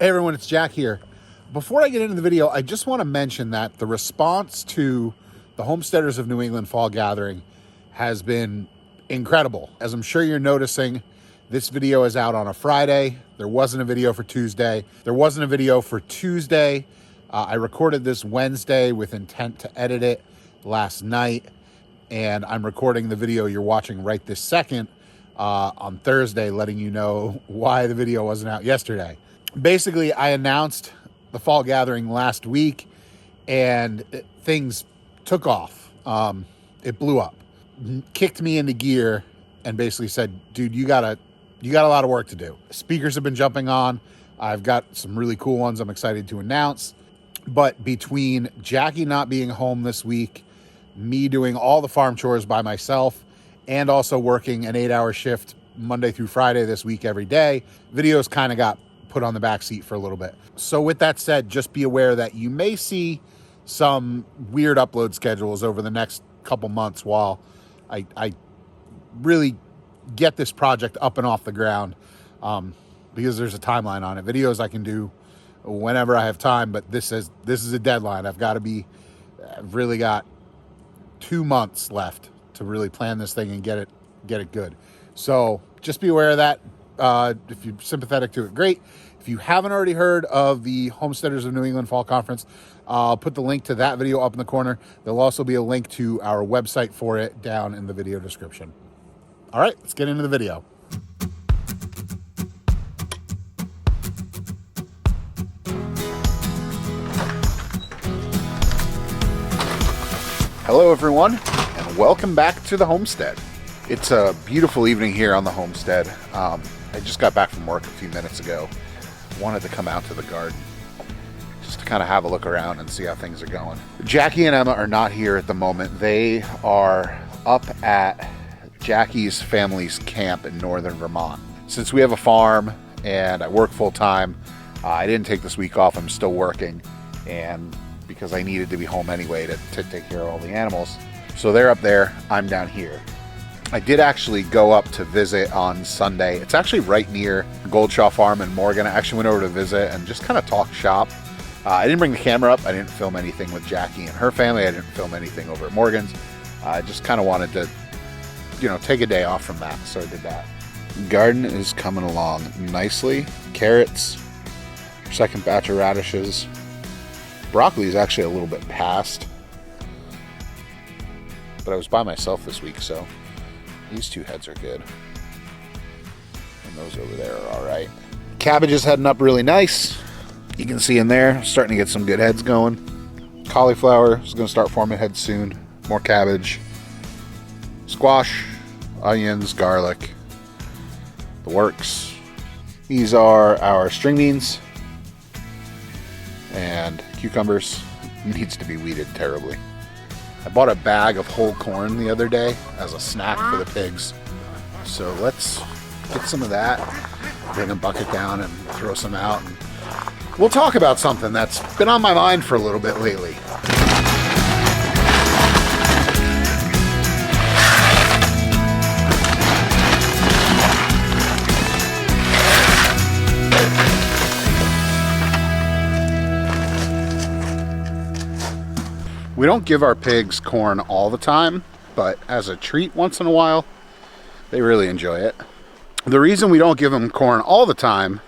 Hey everyone, it's Jack here. Before I get into the video, I just want to mention that the response to the Homesteaders of New England Fall Gathering has been incredible. As I'm sure you're noticing, this video is out on a Friday. There wasn't a video for Tuesday. I recorded this Wednesday with intent to edit it last night, and I'm recording the video you're watching right this second on Thursday, letting you know why the video wasn't out yesterday. Basically, I announced the fall gathering last week and things took off. It blew up, kicked me into gear, and basically said, dude, you got a lot of work to do. Speakers have been jumping on. I've got some really cool ones I'm excited to announce. But between Jackie not being home this week, me doing all the farm chores by myself, and also working an 8-hour shift Monday through Friday this week every day, videos kind of got put on the back seat for a little bit. So with that said, just be aware that you may see some weird upload schedules over the next couple months while I really get this project up and off the ground, because there's a timeline on it. Videos I can do whenever I have time, but this is a deadline. I've really got 2 months left to really plan this thing and get it good. So just be aware of that. If you're sympathetic to it, great. If you haven't already heard of the Homesteaders of New England Fall Conference, I'll put the link to that video up in the corner. There'll also be a link to our website for it down in the video description. All right, let's get into the video. Hello, everyone, and welcome back to the homestead. It's a beautiful evening here on the homestead. I just got back from work a few minutes ago. Wanted to come out to the garden just to kind of have a look around and see how things are going. Jackie and Emma are not here at the moment. They are up at Jackie's family's camp in northern Vermont. Since we have a farm and I work full time, I didn't take this week off. I'm still working, and because I needed to be home anyway to take care of all the animals. So they're up there, I'm down here. I did actually go up to visit on Sunday. It's actually right near Goldshaw Farm in Morgan. I actually went over to visit and just kind of talk shop. I didn't bring the camera up. I didn't film anything with Jackie and her family. I didn't film anything over at Morgan's. I just kind of wanted to, take a day off from that. So I did that. Garden is coming along nicely. Carrots, second batch of radishes. Broccoli is actually a little bit past, but I was by myself this week, so these two heads are good. And those over there are all right. Cabbage is heading up really nice. You can see in there, starting to get some good heads going. Cauliflower is going to start forming heads soon. More cabbage. Squash, onions, garlic. The works. These are our string beans. And cucumbers. Needs to be weeded terribly. I bought a bag of whole corn the other day as a snack for the pigs. So let's get some of that, bring a bucket down and throw some out. And we'll talk about something that's been on my mind for a little bit lately. We don't give our pigs corn all the time, but as a treat once in a while, they really enjoy it. The reason we don't give them corn all the time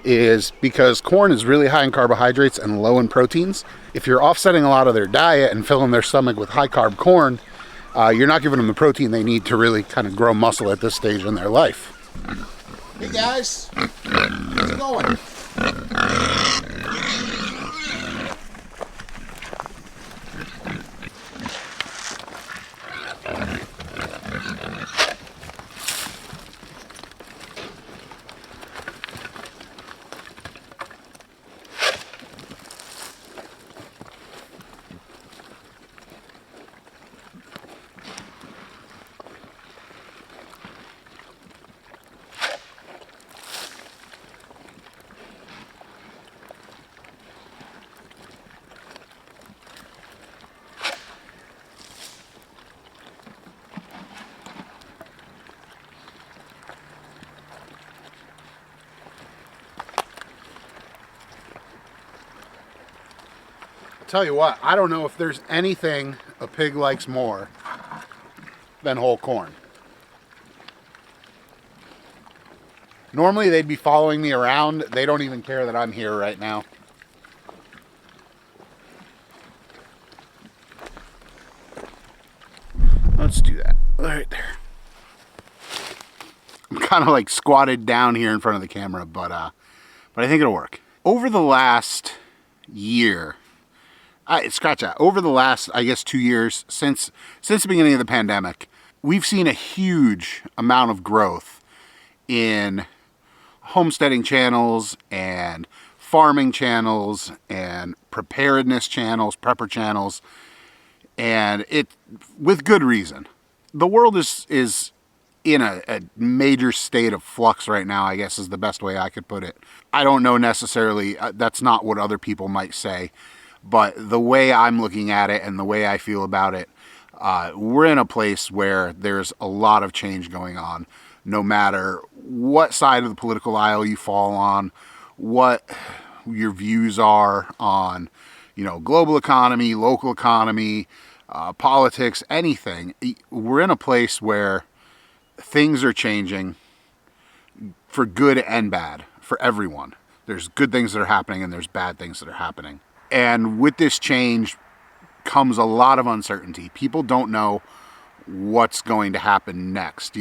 is because corn is really high in carbohydrates and low in proteins. If you're offsetting a lot of their diet and filling their stomach with high carb corn, you're not giving them the protein they need to really kind of grow muscle at this stage in their life. Hey guys, how's it going? Tell you what, I don't know if there's anything a pig likes more than whole corn. Normally they'd be following me around. They don't even care that I'm here right now. Let's do that right there. I'm kind of like squatted down here in front of the camera, but I think it'll work. Over the last year, scratch that. Over the last, I guess, 2 years since the beginning of the pandemic, we've seen a huge amount of growth in homesteading channels and farming channels and preparedness channels, prepper channels, and it with good reason. The world is in a major state of flux right now, I guess is the best way I could put it. I don't know necessarily, that's not what other people might say, but the way I'm looking at it and the way I feel about it, we're in a place where there's a lot of change going on, no matter what side of the political aisle you fall on, what your views are on, global economy, local economy, politics, anything. We're in a place where things are changing for good and bad for everyone. There's good things that are happening and there's bad things that are happening. And with this change comes a lot of uncertainty. People don't know what's going to happen next.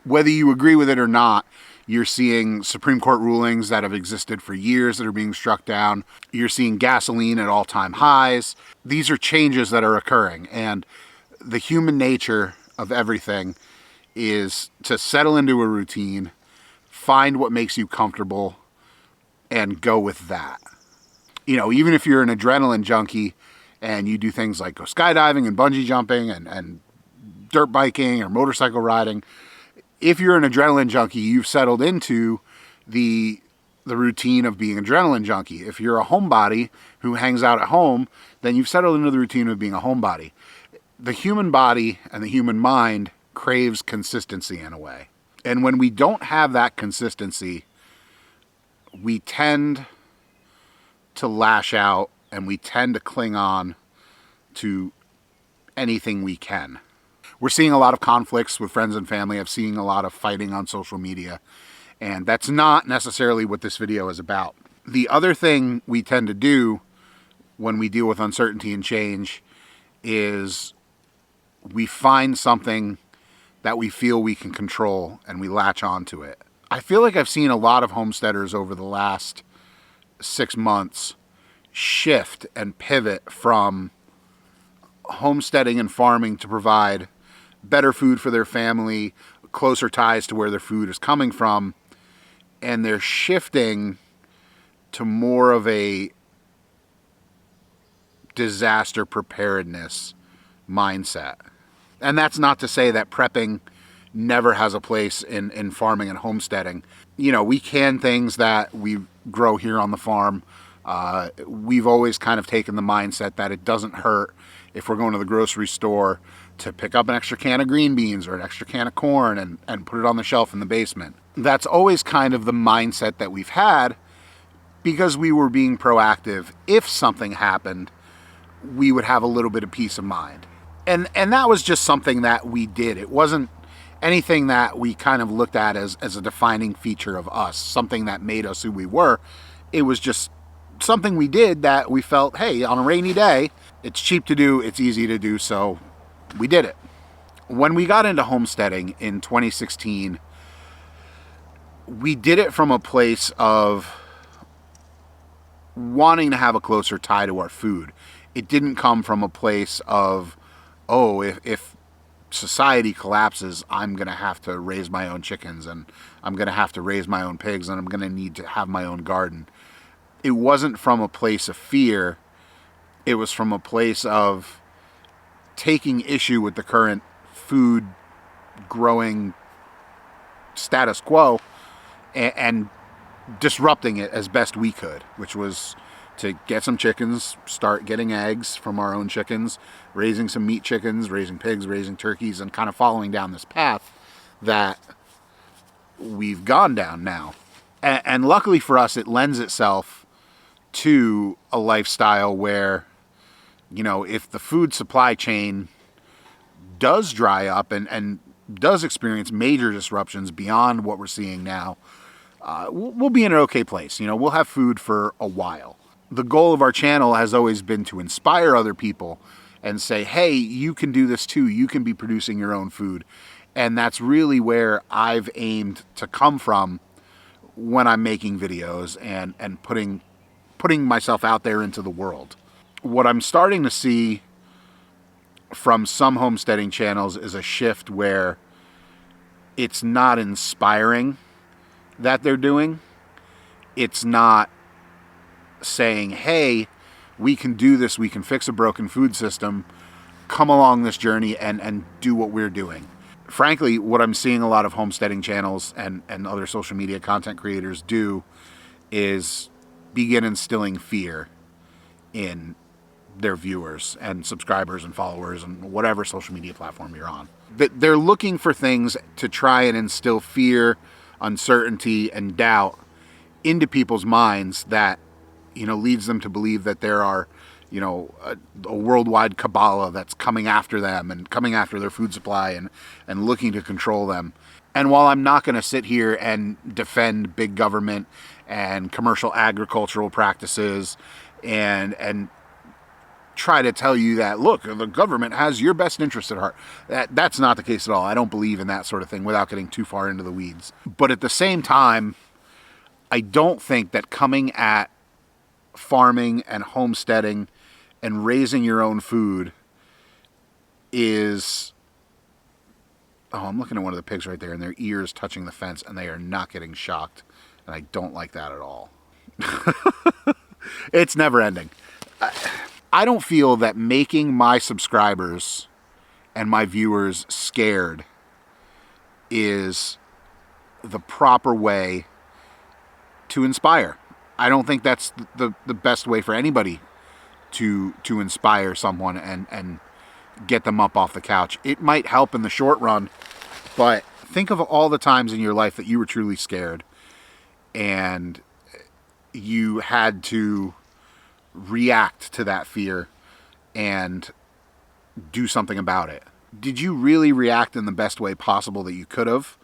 Whether you agree with it or not, you're seeing Supreme Court rulings that have existed for years that are being struck down. You're seeing gasoline at all-time highs. These are changes that are occurring, and the human nature of everything is to settle into a routine, find what makes you comfortable, and go with that. Even if you're an adrenaline junkie and you do things like go skydiving and bungee jumping and dirt biking or motorcycle riding, if you're an adrenaline junkie, you've settled into the routine of being an adrenaline junkie. If you're a homebody who hangs out at home, then you've settled into the routine of being a homebody. The human body and the human mind craves consistency in a way. And when we don't have that consistency, we tend to lash out and we tend to cling on to anything we can. We're seeing a lot of conflicts with friends and family. I'm seeing a lot of fighting on social media, and that's not necessarily what this video is about. The other thing we tend to do when we deal with uncertainty and change is we find something that we feel we can control and we latch onto it. I feel like I've seen a lot of homesteaders over the last 6 months shift and pivot from homesteading and farming to provide better food for their family, closer ties to where their food is coming from, and they're shifting to more of a disaster preparedness mindset. And that's not to say that prepping never has a place in farming and homesteading. We can things that we grow here on the farm. We've always kind of taken the mindset that it doesn't hurt if we're going to the grocery store to pick up an extra can of green beans or an extra can of corn and put it on the shelf in the basement. That's always kind of the mindset that we've had because we were being proactive. If something happened, we would have a little bit of peace of mind. And that was just something that we did. It wasn't anything that we kind of looked at as a defining feature of us, something that made us who we were. It was just something we did that we felt, hey, on a rainy day, it's cheap to do, it's easy to do, so we did it. When we got into homesteading in 2016, we did it from a place of wanting to have a closer tie to our food. It didn't come from a place of, if society collapses, I'm going to have to raise my own chickens and I'm going to have to raise my own pigs and I'm going to need to have my own garden. It wasn't from a place of fear. It was from a place of taking issue with the current food growing status quo and disrupting it as best we could, which was to get some chickens, start getting eggs from our own chickens, raising some meat chickens, raising pigs, raising turkeys, and kind of following down this path that we've gone down now. And luckily for us, it lends itself to a lifestyle where You know, if the food supply chain does dry up and does experience major disruptions beyond what we're seeing now, we'll be in an okay place. You know, we'll have food for a while. The goal of our channel has always been to inspire other people and say, hey, you can do this too. You can be producing your own food. And that's really where I've aimed to come from when I'm making videos and putting myself out there into the world. What I'm starting to see from some homesteading channels is a shift where it's not inspiring that they're doing. It's not saying, hey, we can do this, we can fix a broken food system, come along this journey and do what we're doing. Frankly, what I'm seeing a lot of homesteading channels and other social media content creators do is begin instilling fear in their viewers and subscribers and followers and whatever social media platform you're on. They're looking for things to try and instill fear, uncertainty, and doubt into people's minds that, you know, leads them to believe that there are, you know, a worldwide Kabbalah that's coming after them and coming after their food supply and looking to control them. And while I'm not going to sit here and defend big government and commercial agricultural practices and try to tell you that, look, the government has your best interest at heart, that's not the case at all. I don't believe in that sort of thing without getting too far into the weeds. But at the same time, I don't think that coming at farming and homesteading and raising your own food is... Oh, I'm looking at one of the pigs right there and their ears touching the fence and they are not getting shocked. And I don't like that at all. It's never ending. I don't feel that making my subscribers and my viewers scared is the proper way to inspire. I don't think that's the best way for anybody to inspire someone and get them up off the couch. It might help in the short run, but think of all the times in your life that you were truly scared and you had to react to that fear and do something about it. Did you really react in the best way possible that you could have?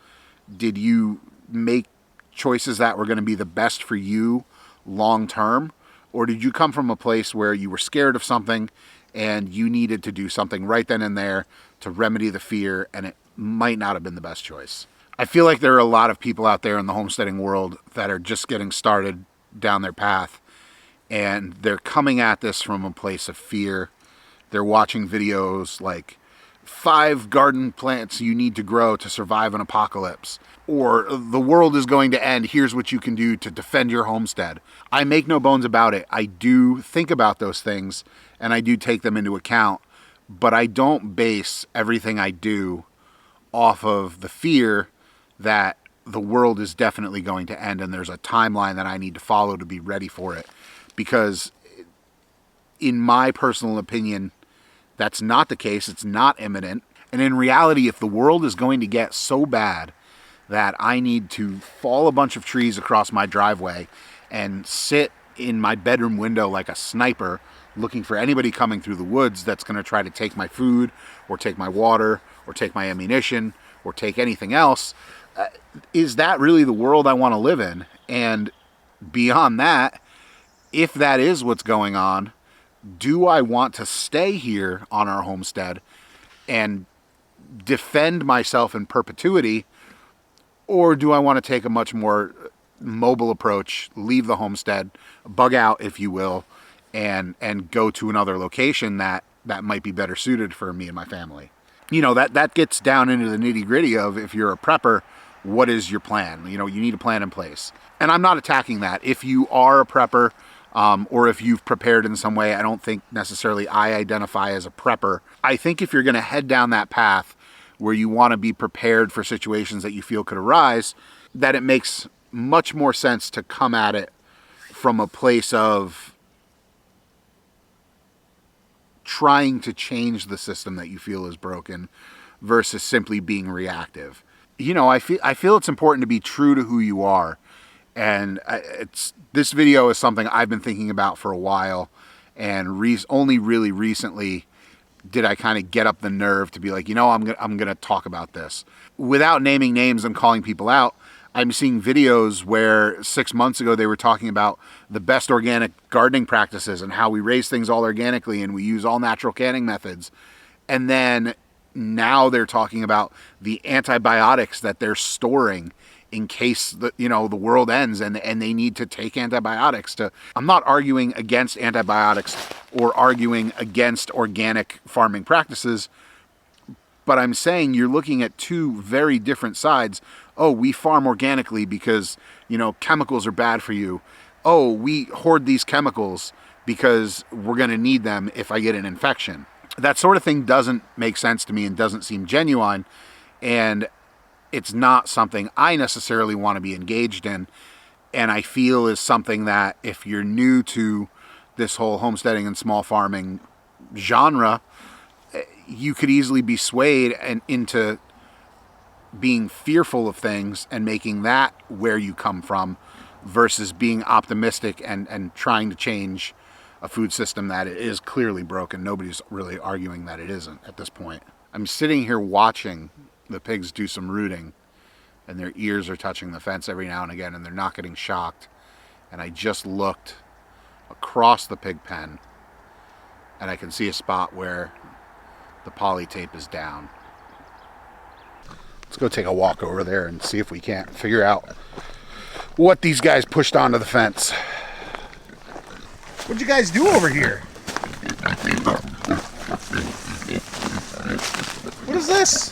Did you make choices that were going to be the best for you long term? Or did you come from a place where you were scared of something and you needed to do something right then and there to remedy the fear, and it might not have been the best choice? I feel like there are a lot of people out there in the homesteading world that are just getting started down their path, and they're coming at this from a place of fear. They're watching videos like 5 garden plants you need to grow to survive an apocalypse, or the world is going to end, here's what you can do to defend your homestead. I make no bones about it. I do think about those things and I do take them into account, but I don't base everything I do off of the fear that the world is definitely going to end and there's a timeline that I need to follow to be ready for it. Because in my personal opinion, that's not the case. It's not imminent. And in reality, if the world is going to get so bad that I need to fall a bunch of trees across my driveway and sit in my bedroom window like a sniper looking for anybody coming through the woods that's going to try to take my food or take my water or take my ammunition or take anything else, is that really the world I want to live in? And beyond that, if that is what's going on, do I want to stay here on our homestead and defend myself in perpetuity, or do I want to take a much more mobile approach, leave the homestead, bug out, if you will, and go to another location that might be better suited for me and my family? You know, that gets down into the nitty-gritty of, if you're a prepper, what is your plan? You know, you need a plan in place. And I'm not attacking that. If you are a prepper, or if you've prepared in some way, I don't think necessarily I identify as a prepper. I think if you're going to head down that path where you want to be prepared for situations that you feel could arise, that it makes much more sense to come at it from a place of trying to change the system that you feel is broken versus simply being reactive. You know, I feel it's important to be true to who you are. And this video is something I've been thinking about for a while, And only really recently did I kind of get up the nerve to be like, you know, I'm gonna talk about this. Without naming names and calling people out, I'm seeing videos where 6 months ago they were talking about the best organic gardening practices and how we raise things all organically and we use all natural canning methods. And then now they're talking about the antibiotics that they're storing in case the world ends and they need to take antibiotics to. I'm not arguing against antibiotics or arguing against organic farming practices, but I'm saying you're looking at two very different sides. Oh, we farm organically because, chemicals are bad for you. Oh, we hoard these chemicals because we're going to need them if I get an infection. That sort of thing doesn't make sense to me and doesn't seem genuine. And it's not something I necessarily want to be engaged in. And I feel is something that if you're new to this whole homesteading and small farming genre, you could easily be swayed into being fearful of things and making that where you come from versus being optimistic and trying to change a food system that is clearly broken. Nobody's really arguing that it isn't at this point. I'm sitting here watching the pigs do some rooting, and their ears are touching the fence every now and again, and they're not getting shocked. And I just looked across the pig pen, and I can see a spot where the poly tape is down. Let's go take a walk over there and see if we can't figure out what these guys pushed onto the fence. What'd you guys do over here? What is this?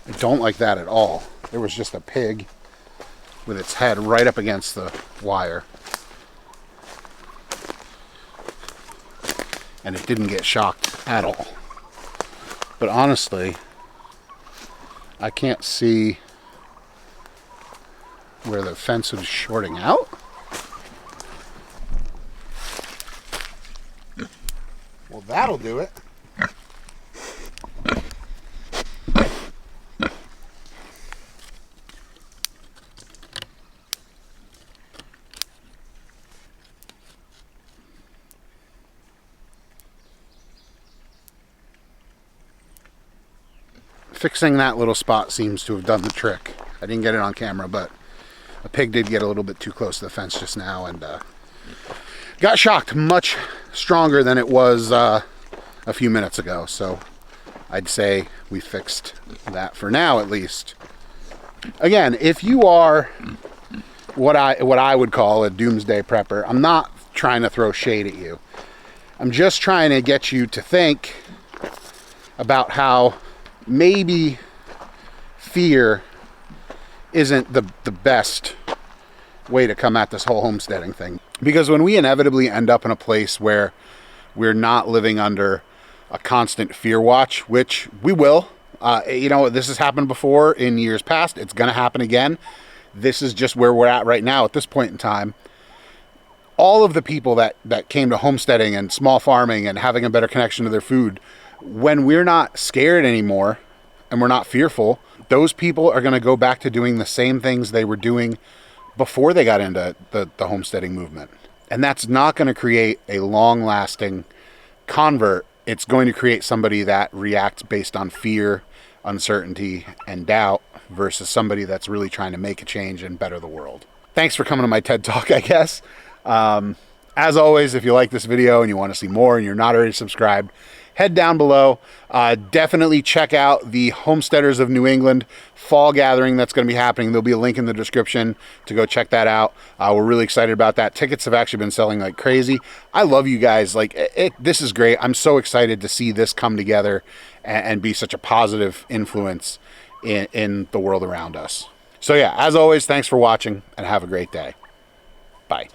I don't like that at all. There was just a pig with its head right up against the wire. And it didn't get shocked at all. But honestly, I can't see where the fence was shorting out. Well, that'll do it. Fixing that little spot seems to have done the trick. I didn't get it on camera, but a pig did get a little bit too close to the fence just now and got shocked much stronger than it was a few minutes ago. So I'd say we fixed that for now, at least. Again, if you are what I would call a doomsday prepper, I'm not trying to throw shade at you. I'm just trying to get you to think about how maybe fear isn't the best way to come at this whole homesteading thing. Because when we inevitably end up in a place where we're not living under a constant fear watch, which we will, this has happened before in years past, it's going to happen again. This is just where we're at right now at this point in time. All of the people that came to homesteading and small farming and having a better connection to their food, when we're not scared anymore and we're not fearful, those people are going to go back to doing the same things they were doing before they got into the homesteading movement. And that's not going to create a long-lasting convert. It's going to create somebody that reacts based on fear, uncertainty, and doubt versus somebody that's really trying to make a change and better the world. Thanks for coming to my TED Talk, I guess. As always, if you like this video and you want to see more and you're not already subscribed, head down below. Definitely check out the Homesteaders of New England fall gathering that's going to be happening. There'll be a link in the description to go check that out. We're really excited about that. Tickets have actually been selling like crazy. I love you guys. This is great. I'm so excited to see this come together and be such a positive influence in the world around us. So yeah, as always, thanks for watching and have a great day. Bye.